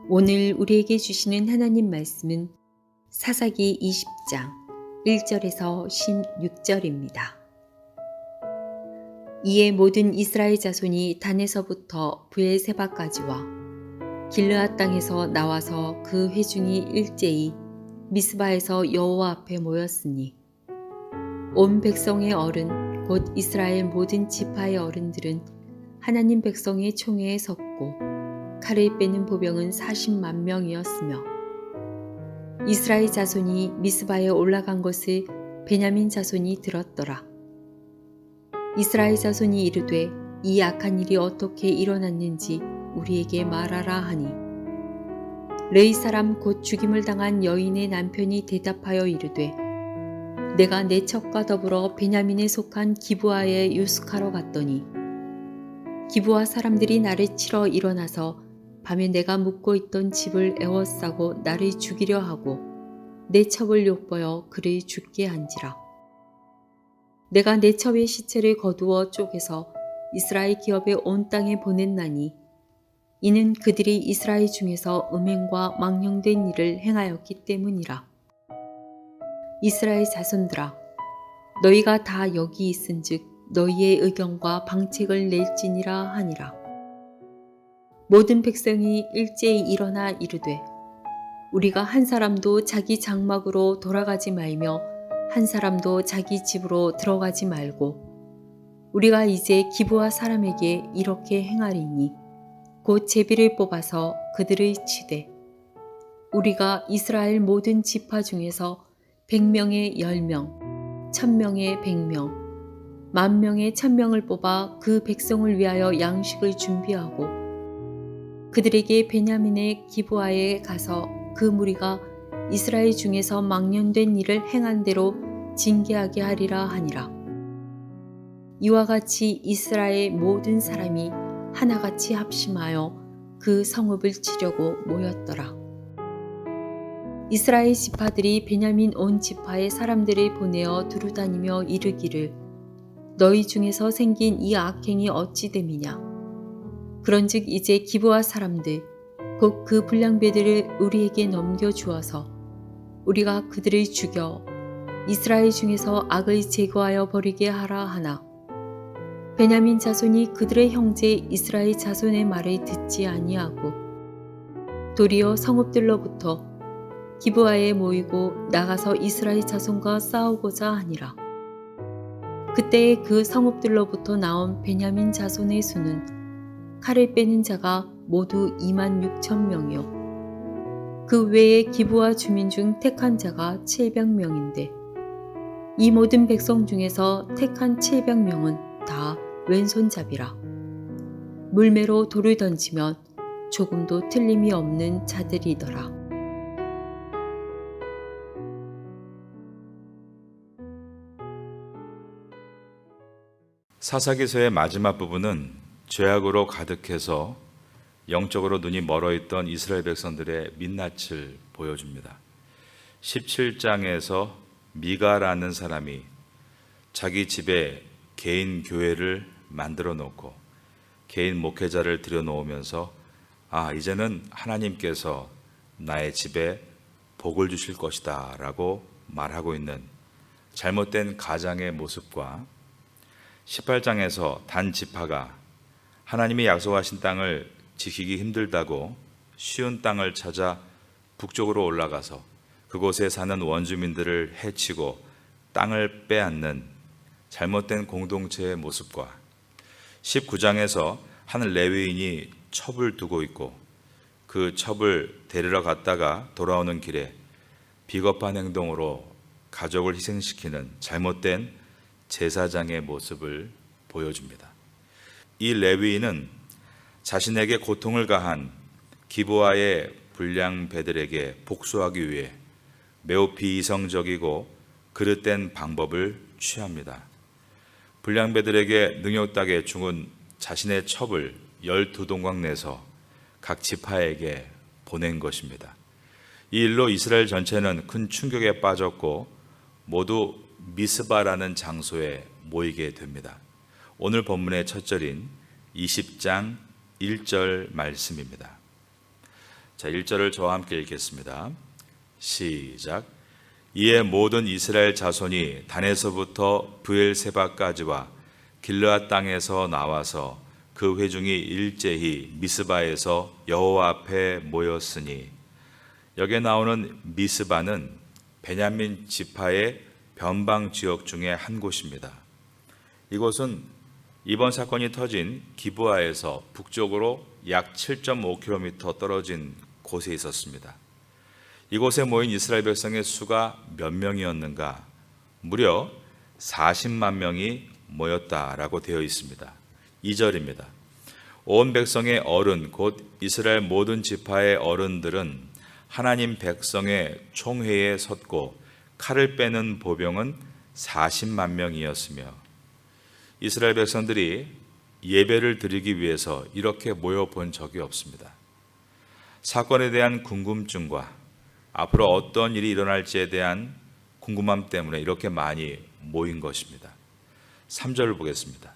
오늘 우리에게 주시는 하나님 말씀은 사사기 20장 1절에서 16절입니다. 이에 모든 이스라엘 자손이 단에서부터 브엘세바까지와 길르앗 땅에서 나와서 그 회중이 일제히 미스바에서 여호와 앞에 모였으니 온 백성의 어른 곧 이스라엘 모든 지파의 어른들은 하나님 백성의 총회에 섰고 칼을 빼는 보병은 40만 명이었으며 이스라엘 자손이 미스바에 올라간 것을 베냐민 자손이 들었더라. 이스라엘 자손이 이르되 이 악한 일이 어떻게 일어났는지 우리에게 말하라 하니 레위 사람 곧 죽임을 당한 여인의 남편이 대답하여 이르되 내가 내 첩과 더불어 베냐민에 속한 기브아에 유숙하러 갔더니 기브아 사람들이 나를 치러 일어나서 밤에 내가 묵고 있던 집을 에워싸고 나를 죽이려 하고 내 첩을 욕보여 그를 죽게 한지라. 내가 내 첩의 시체를 거두어 쪼개서 이스라엘 기업의 온 땅에 보냈나니 이는 그들이 이스라엘 중에서 음행과 망령된 일을 행하였기 때문이라. 이스라엘 자손들아, 너희가 다 여기 있은즉 너희의 의견과 방책을 낼지니라 하니라. 모든 백성이 일제히 일어나 이르되 우리가 한 사람도 자기 장막으로 돌아가지 말며 한 사람도 자기 집으로 들어가지 말고 우리가 이제 기브아 사람에게 이렇게 행하리니 곧 제비를 뽑아서 그들을 치되 우리가 이스라엘 모든 지파 중에서 100명에 10명, 1000명에 100명, 10,000명에 1000명을 뽑아 그 백성을 위하여 양식을 준비하고 그들에게 베냐민의 기브아에 가서 그 무리가 이스라엘 중에서 망령된 일을 행한 대로 징계하게 하리라 하니라. 이와 같이 이스라엘 모든 사람이 하나같이 합심하여 그 성읍을 치려고 모였더라. 이스라엘 지파들이 베냐민 온 지파의 사람들을 보내어 두루다니며 이르기를 너희 중에서 생긴 이 악행이 어찌 됨이냐. 그런즉 이제 기브아 사람들 곧 그 불량배들을 우리에게 넘겨주어서 우리가 그들을 죽여 이스라엘 중에서 악을 제거하여 버리게 하라 하나 베냐민 자손이 그들의 형제 이스라엘 자손의 말을 듣지 아니하고 도리어 성읍들로부터 기브아에 모이고 나가서 이스라엘 자손과 싸우고자 하니라. 그때에 그 성읍들로부터 나온 베냐민 자손의 수는 칼을 빼는 자가 모두 26,000명이요 그 외에 기브아 주민 중 택한 자가 700명인데 이 모든 백성 중에서 택한 700명은 다 왼손잡이라. 물매로 돌을 던지면 조금도 틀림이 없는 자들이더라. 사사기서의 마지막 부분은 죄악으로 가득해서 영적으로 눈이 멀어있던 이스라엘 백성들의 민낯을 보여줍니다. 17장에서 미가라는 사람이 자기 집에 개인 교회를 만들어 놓고 개인 목회자를 들여놓으면서 이제는 하나님께서 나의 집에 복을 주실 것이다 라고 말하고 있는 잘못된 가장의 모습과 18장에서 단 지파가 하나님이 약속하신 땅을 지키기 힘들다고 쉬운 땅을 찾아 북쪽으로 올라가서 그곳에 사는 원주민들을 해치고 땅을 빼앗는 잘못된 공동체의 모습과 19장에서 한 레위인이 첩을 두고 있고 그 첩을 데리러 갔다가 돌아오는 길에 비겁한 행동으로 가족을 희생시키는 잘못된 제사장의 모습을 보여줍니다. 이 레위인은 자신에게 고통을 가한 기브아의 불량배들에게 복수하기 위해 매우 비이성적이고 그릇된 방법을 취합니다. 불량배들에게 능욕당해 죽은 자신의 첩을 12동강 내서 각 지파에게 보낸 것입니다. 이 일로 이스라엘 전체는 큰 충격에 빠졌고 모두 미스바라는 장소에 모이게 됩니다. 오늘 본문의 첫 절인 20장 1절 말씀입니다. 자, 1절을 저와 함께 읽겠습니다. 시작. 이에 모든 이스라엘 자손이 단에서부터 브엘세바까지와 길르앗 땅에서 나와서 그 회중이 일제히 미스바에서 여호와 앞에 모였으니, 여기에 나오는 미스바는 베냐민 지파의 변방 지역 중에 한 곳입니다. 이곳은 이번 사건이 터진 기브아에서 북쪽으로 약 7.5km 떨어진 곳에 있었습니다. 이곳에 모인 이스라엘 백성의 수가 몇 명이었는가? 무려 40만 명이 모였다라고 되어 있습니다. 2절입니다. 온 백성의 어른 곧 이스라엘 모든 지파의 어른들은 하나님 백성의 총회에 섰고 칼을 빼는 보병은 40만 명이었으며, 이스라엘 백성들이 예배를 드리기 위해서 이렇게 모여본 적이 없습니다. 사건에 대한 궁금증과 앞으로 어떤 일이 일어날지에 대한 궁금함 때문에 이렇게 많이 모인 것입니다. 3절을 보겠습니다.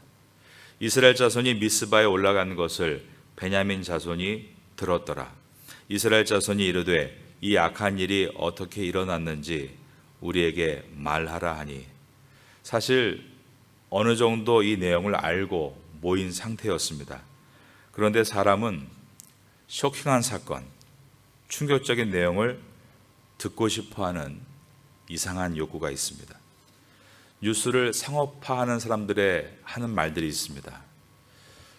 이스라엘 자손이 미스바에 올라간 것을 베냐민 자손이 들었더라. 이스라엘 자손이 이르되 이 악한 일이 어떻게 일어났는지 우리에게 말하라 하니, 사실 어느 정도 이 내용을 알고 모인 상태였습니다. 그런데 사람은 쇼킹한 사건, 충격적인 내용을 듣고 싶어하는 이상한 욕구가 있습니다. 뉴스를 상업화하는 사람들의 하는 말들이 있습니다.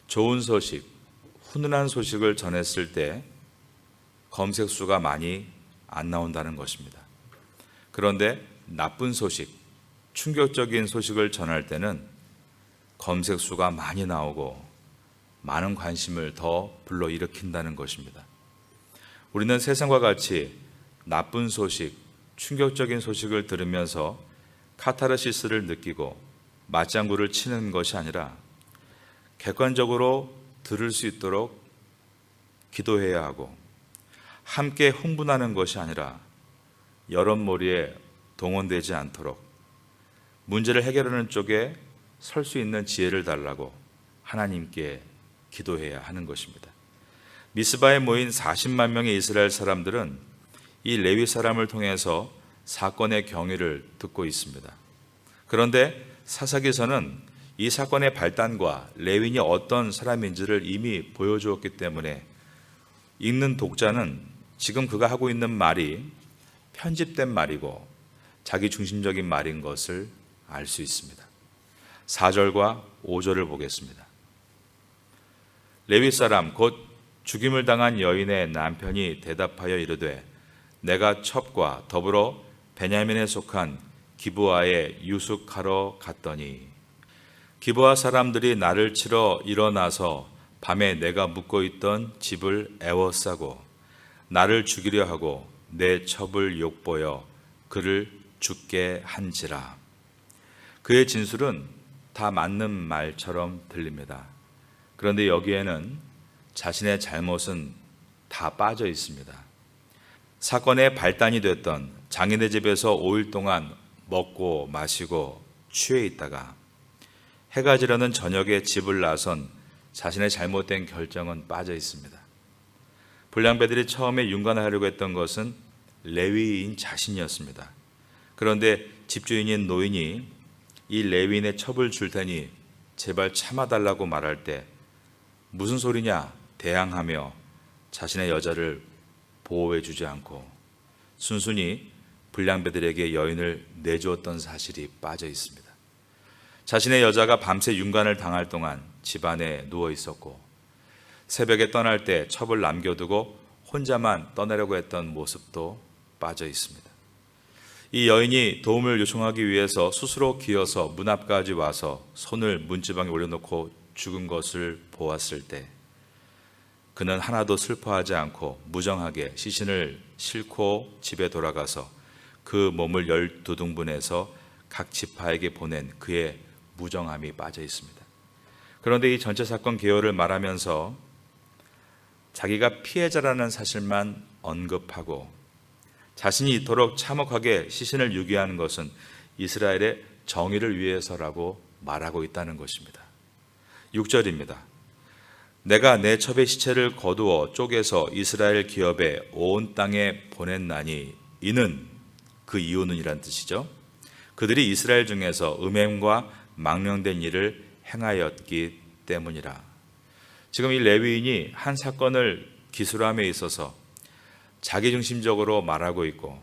좋은 소식, 훈훈한 소식을 전했을 때 검색 수가 많이 안 나온다는 것입니다. 그런데 나쁜 소식, 충격적인 소식을 전할 때는 검색 수가 많이 나오고 많은 관심을 더 불러일으킨다는 것입니다. 우리는 세상과 같이 나쁜 소식, 충격적인 소식을 들으면서 카타르시스를 느끼고 맞장구를 치는 것이 아니라 객관적으로 들을 수 있도록 기도해야 하고, 함께 흥분하는 것이 아니라 여론몰이에 동원되지 않도록 문제를 해결하는 쪽에 설 수 있는 지혜를 달라고 하나님께 기도해야 하는 것입니다. 미스바에 모인 40만 명의 이스라엘 사람들은 이 레위 사람을 통해서 사건의 경위를 듣고 있습니다. 그런데 사사기서는 이 사건의 발단과 레위인이 어떤 사람인지를 이미 보여주었기 때문에 읽는 독자는 지금 그가 하고 있는 말이 편집된 말이고 자기 중심적인 말인 것을 알 수 있습니다. 4절과 5절을 보겠습니다. 레위 사람 곧 죽임을 당한 여인의 남편이 대답하여 이르되 내가 첩과 더불어 베냐민에 속한 기브아에 유숙하러 갔더니 기브아 사람들이 나를 치러 일어나서 밤에 내가 묵고 있던 집을 애워싸고 나를 죽이려 하고 내 첩을 욕보여 그를 죽게 한지라. 그의 진술은 다 맞는 말처럼 들립니다. 그런데 여기에는 자신의 잘못은 다 빠져 있습니다. 사건의 발단이 됐던 장인의 집에서 5일 동안 먹고 마시고 취해 있다가 해가 지려는 저녁에 집을 나선 자신의 잘못된 결정은 빠져 있습니다. 불량배들이 처음에 윤관하려고 했던 것은 레위인 자신이었습니다. 그런데 집주인인 노인이 이 레위인의 첩을 줄 테니 제발 참아달라고 말할 때 무슨 소리냐 대항하며 자신의 여자를 보호해 주지 않고 순순히 불량배들에게 여인을 내주었던 사실이 빠져 있습니다. 자신의 여자가 밤새 윤관을 당할 동안 집안에 누워 있었고 새벽에 떠날 때 첩을 남겨두고 혼자만 떠나려고 했던 모습도 빠져 있습니다. 이 여인이 도움을 요청하기 위해서 스스로 기어서 문 앞까지 와서 손을 문지방에 올려놓고 죽은 것을 보았을 때 그는 하나도 슬퍼하지 않고 무정하게 시신을 싣고 집에 돌아가서 그 몸을 12등분해서 각 지파에게 보낸 그의 무정함이 빠져 있습니다. 그런데 이 전체 사건 개요를 말하면서 자기가 피해자라는 사실만 언급하고 자신이 이토록 참혹하게 시신을 유기하는 것은 이스라엘의 정의를 위해서라고 말하고 있다는 것입니다. 6절입니다. 내가 내 첩의 시체를 거두어 쪼개서 이스라엘 기업의 온 땅에 보냈나니 이는 그 이유는 이란 뜻이죠. 그들이 이스라엘 중에서 음행과 망령된 일을 행하였기 때문이라. 지금 이 레위인이 한 사건을 기술함에 있어서 자기중심적으로 말하고 있고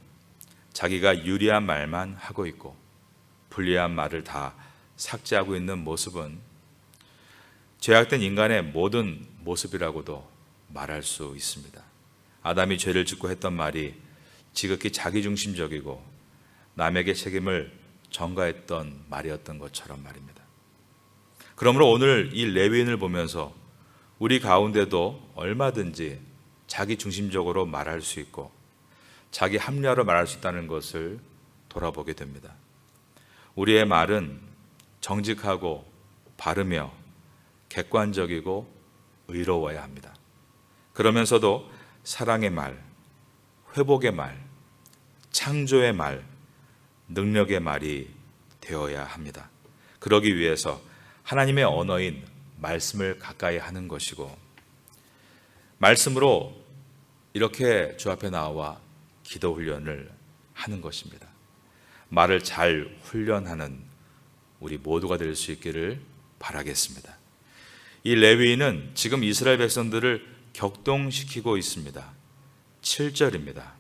자기가 유리한 말만 하고 있고 불리한 말을 다 삭제하고 있는 모습은 죄악된 인간의 모든 모습이라고도 말할 수 있습니다. 아담이 죄를 짓고 했던 말이 지극히 자기중심적이고 남에게 책임을 전가했던 말이었던 것처럼 말입니다. 그러므로 오늘 이 레위인을 보면서 우리 가운데도 얼마든지 자기중심적으로 말할 수 있고 자기 합리화로 말할 수 있다는 것을 돌아보게 됩니다. 우리의 말은 정직하고 바르며 객관적이고 의로워야 합니다. 그러면서도 사랑의 말, 회복의 말, 창조의 말, 능력의 말이 되어야 합니다. 그러기 위해서 하나님의 언어인 말씀을 가까이 하는 것이고 말씀으로 이렇게 주 앞에 나와 기도 훈련을 하는 것입니다. 말을 잘 훈련하는 우리 모두가 될 수 있기를 바라겠습니다. 이 레위인은 지금 이스라엘 백성들을 격동시키고 있습니다. 7절입니다.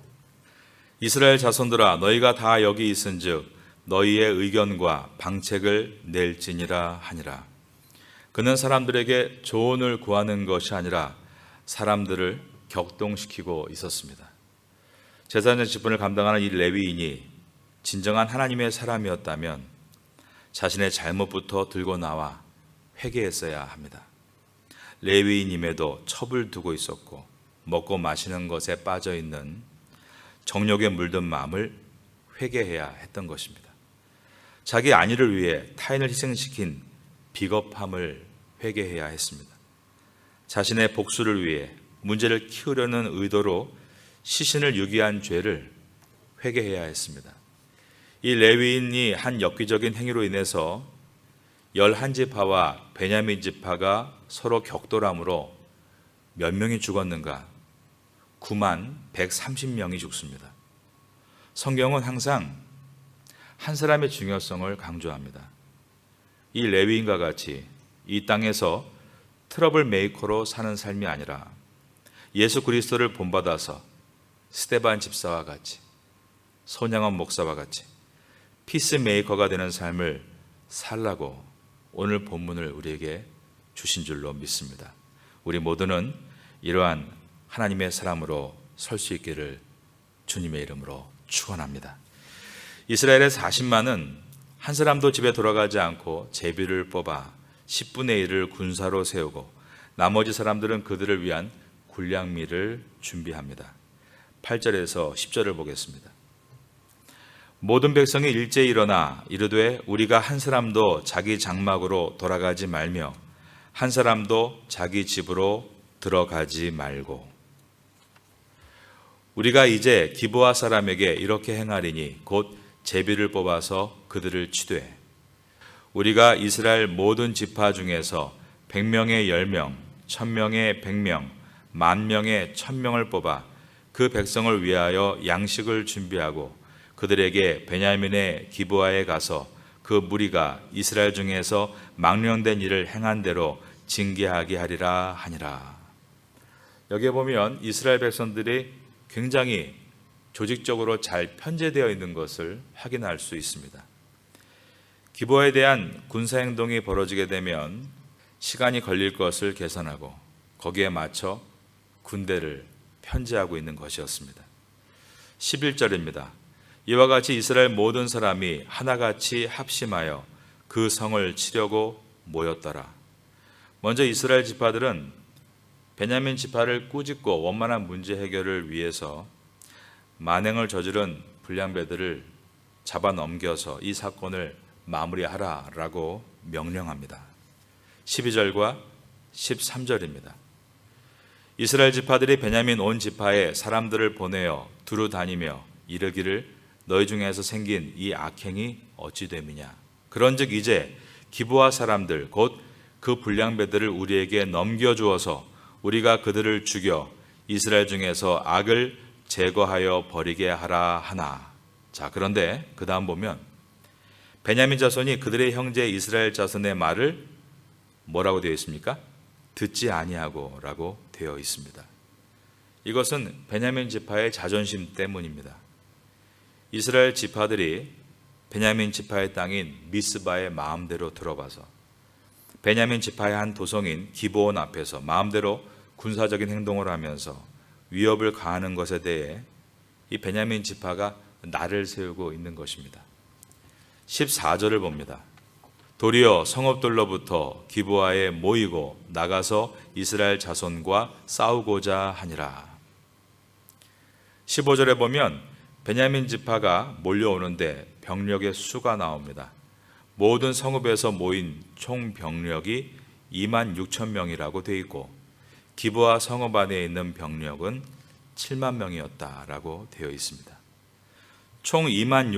이스라엘 자손들아 너희가 다 여기 있은즉 너희의 의견과 방책을 낼지니라 하니라. 그는 사람들에게 조언을 구하는 것이 아니라 사람들을 격동시키고 있었습니다. 제사장 직분을 감당하는 이 레위인이 진정한 하나님의 사람이었다면 자신의 잘못부터 들고 나와 회개했어야 합니다. 레위인임에도 첩을 두고 있었고 먹고 마시는 것에 빠져 있는 정욕에 물든 마음을 회개해야 했던 것입니다. 자기 안위를 위해 타인을 희생시킨 비겁함을 회개해야 했습니다. 자신의 복수를 위해 문제를 키우려는 의도로 시신을 유기한 죄를 회개해야 했습니다. 이 레위인이 한 엽기적인 행위로 인해서 11지파와 베냐민 지파가 서로 격돌함으로 몇 명이 죽었는가? 9만 130명이 죽습니다. 성경은 항상 한 사람의 중요성을 강조합니다. 이 레위인과 같이 이 땅에서 트러블 메이커로 사는 삶이 아니라 예수 그리스도를 본받아서 스데반 집사와 같이 손양원 목사와 같이 피스메이커가 되는 삶을 살라고 오늘 본문을 우리에게 주신 줄로 믿습니다. 우리 모두는 이러한 하나님의 사람으로 설 수 있기를 주님의 이름으로 축원합니다. 이스라엘의 40만은 한 사람도 집에 돌아가지 않고 제비를 뽑아 10분의 1을 군사로 세우고 나머지 사람들은 그들을 위한 군량미를 준비합니다. 8절에서 10절을 보겠습니다. 모든 백성이 일제히 일어나 이르되 우리가 한 사람도 자기 장막으로 돌아가지 말며 한 사람도 자기 집으로 들어가지 말고 우리가 이제 기브아 사람에게 이렇게 행하리니 곧 제비를 뽑아서 그들을 치되 우리가 이스라엘 모든 지파 중에서 100명에 10명, 1000명에 100명, 10,000명에 1000명을 뽑아 그 백성을 위하여 양식을 준비하고 그들에게 베냐민의 기브아에 가서 그 무리가 이스라엘 중에서 망령된 일을 행한 대로 징계하게 하리라 하니라. 여기에 보면 이스라엘 백성들이 굉장히 조직적으로 잘 편제되어 있는 것을 확인할 수 있습니다. 기브아에 대한 군사행동이 벌어지게 되면 시간이 걸릴 것을 계산하고 거기에 맞춰 군대를 편제하고 있는 것이었습니다. 11절입니다. 이와 같이 이스라엘 모든 사람이 하나같이 합심하여 그 성을 치려고 모였더라. 먼저 이스라엘 지파들은 베냐민 지파를 꾸짖고 원만한 문제 해결을 위해서 만행을 저지른 불량배들을 잡아 넘겨서 이 사건을 마무리하라라고 명령합니다. 12절과 13절입니다. 이스라엘 지파들이 베냐민 온 지파에 사람들을 보내어 두루 다니며 이르기를 너희 중에서 생긴 이 악행이 어찌 됨이냐. 그런즉 이제 기브아 사람들 곧 그 불량배들을 우리에게 넘겨주어서 우리가 그들을 죽여 이스라엘 중에서 악을 제거하여 버리게 하라 하나. 자, 그런데 그 다음 보면 베냐민 자손이 그들의 형제 이스라엘 자손의 말을 뭐라고 되어 있습니까? 듣지 아니하고 라고 되어 있습니다. 이것은 베냐민 지파의 자존심 때문입니다. 이스라엘 지파들이 베냐민 지파의 땅인 미스바의 마음대로 들어가서 베냐민 지파의 한 도성인 기브온 앞에서 마음대로 군사적인 행동을 하면서 위협을 가하는 것에 대해 이 베냐민 지파가 날을 세우고 있는 것입니다. 14절을 봅니다. 도리어 성읍들로부터 기브아에 모이고 나가서 이스라엘 자손과 싸우고자 하니라. 15절에 보면 베냐민 지파가 몰려오는데 병력의 수가 나옵니다. 모든 성읍에서 모인 총 병력이 2만 6천 명이라고 되어 있고 기브아 성읍 안에 있는 병력은 7만 명이었다라고 되어 있습니다. 총 2만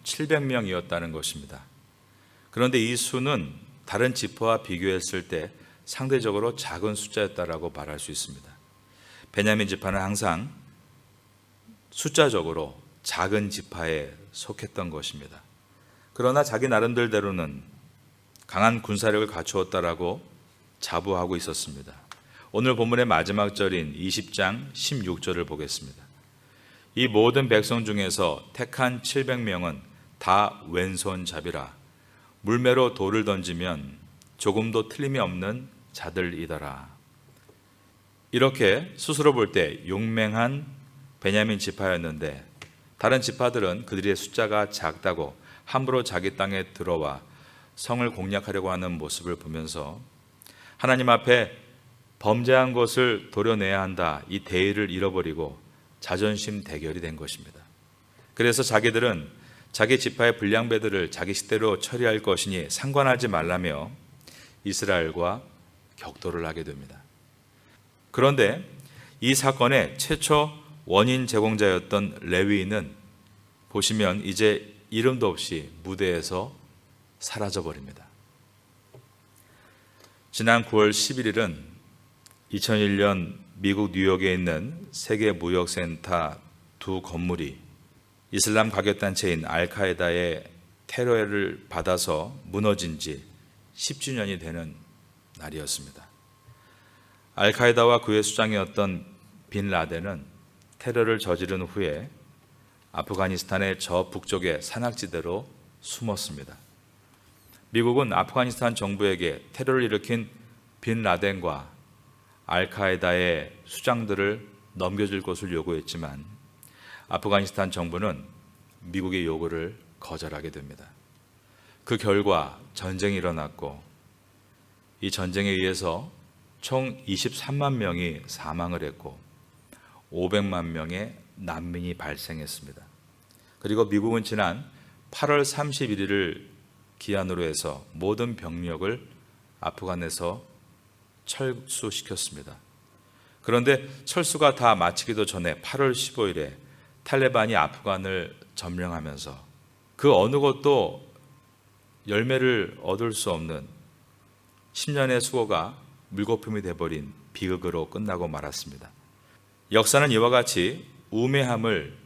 6,700명이었다는 것입니다. 그런데 이 수는 다른 지파와 비교했을 때 상대적으로 작은 숫자였다라고 말할 수 있습니다. 베냐민 지파는 항상 숫자적으로 작은 지파에 속했던 것입니다. 그러나 자기 나름대로는 강한 군사력을 갖추었다라고 자부하고 있었습니다. 오늘 본문의 마지막 절인 20장 16절을 보겠습니다. 이 모든 백성 중에서 택한 700명은 다 왼손잡이라 물매로 돌을 던지면 조금도 틀림이 없는 자들이더라. 이렇게 스스로 볼 때 용맹한 베냐민 지파였는데 다른 지파들은 그들의 숫자가 작다고 함부로 자기 땅에 들어와 성을 공략하려고 하는 모습을 보면서 하나님 앞에 범죄한 것을 도려내야 한다, 이 대의를 잃어버리고 자존심 대결이 된 것입니다. 그래서 자기들은 자기 지파의 불량배들을 자기 식대로 처리할 것이니 상관하지 말라며 이스라엘과 격돌을 하게 됩니다. 그런데 이 사건의 최초 원인 제공자였던 레위인은 보시면 이제 이름도 없이 무대에서 사라져버립니다. 지난 9월 11일은 2001년 미국 뉴욕에 있는 세계무역센터 두 건물이 이슬람 가격단체인 알카에다의 테러를 받아서 무너진 지 10주년이 되는 날이었습니다. 알카에다와 그의 수장이었던 빈 라덴은 테러를 저지른 후에 아프가니스탄의 저 북쪽의 산악지대로 숨었습니다. 미국은 아프가니스탄 정부에게 테러를 일으킨 빈 라덴과 알카에다의 수장들을 넘겨줄 것을 요구했지만 아프가니스탄 정부는 미국의 요구를 거절하게 됩니다. 그 결과 전쟁이 일어났고 이 전쟁에 의해서 총 23만 명이 사망을 했고 500만 명의 난민이 발생했습니다. 그리고 미국은 지난 8월 31일을 기한으로 해서 모든 병력을 아프간에서 철수시켰습니다. 그런데 철수가 다 마치기도 전에 8월 15일에 탈레반이 아프간을 점령하면서 그 어느 것도 열매를 얻을 수 없는 10년의 수고가 물거품이 돼버린 비극으로 끝나고 말았습니다. 역사는 이와 같이 우매함을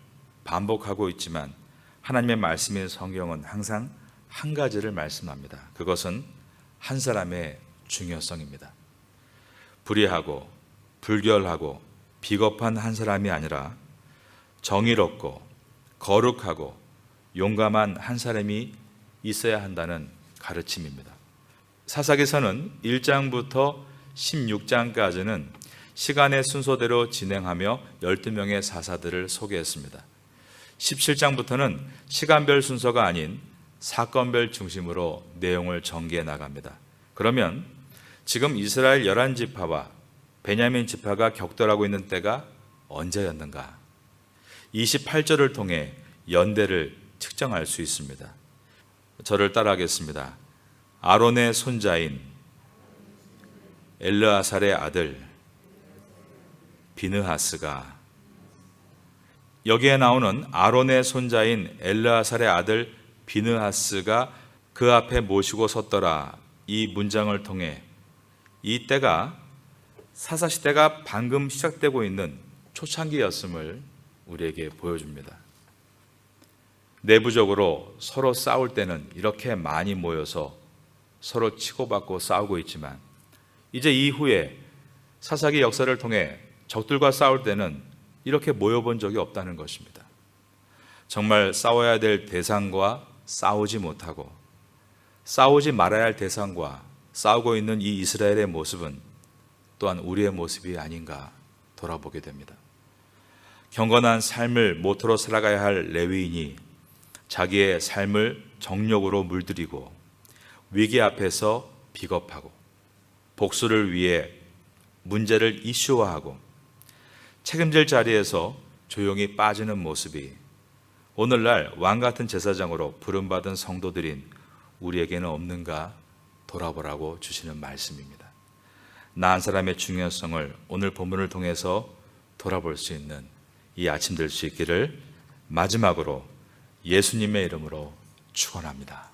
반복하고 있지만 하나님의 말씀인 성경은 항상 한 가지를 말씀합니다. 그것은 한 사람의 중요성입니다. 불의하고 불결하고 비겁한 한 사람이 아니라 정의롭고 거룩하고 용감한 한 사람이 있어야 한다는 가르침입니다. 사사기서는 1장부터 16장까지는 시간의 순서대로 진행하며 12명의 사사들을 소개했습니다. 17장부터는 시간별 순서가 아닌 사건별 중심으로 내용을 전개해 나갑니다. 그러면 지금 이스라엘 11지파와 베냐민 지파가 격돌하고 있는 때가 언제였는가? 28절을 통해 연대를 측정할 수 있습니다. 저를 따라하겠습니다. 아론의 손자인 엘르아살의 아들 비느하스가, 여기에 나오는 아론의 손자인 엘르아살의 아들 비느하스가 그 앞에 모시고 섰더라. 이 문장을 통해 이 때가 사사시대가 방금 시작되고 있는 초창기였음을 우리에게 보여줍니다. 내부적으로 서로 싸울 때는 이렇게 많이 모여서 서로 치고받고 싸우고 있지만 이제 이후에 사사기 역사를 통해 적들과 싸울 때는 이렇게 모여본 적이 없다는 것입니다. 정말 싸워야 될 대상과 싸우지 못하고 싸우지 말아야 할 대상과 싸우고 있는 이 이스라엘의 모습은 또한 우리의 모습이 아닌가 돌아보게 됩니다. 경건한 삶을 모토로 살아가야 할 레위인이 자기의 삶을 정욕으로 물들이고 위기 앞에서 비겁하고 복수를 위해 문제를 이슈화하고 책임질 자리에서 조용히 빠지는 모습이 오늘날 왕같은 제사장으로 부름받은 성도들인 우리에게는 없는가 돌아보라고 주시는 말씀입니다. 나 한 사람의 중요성을 오늘 본문을 통해서 돌아볼 수 있는 이 아침 될 수 있기를 마지막으로 예수님의 이름으로 축원합니다.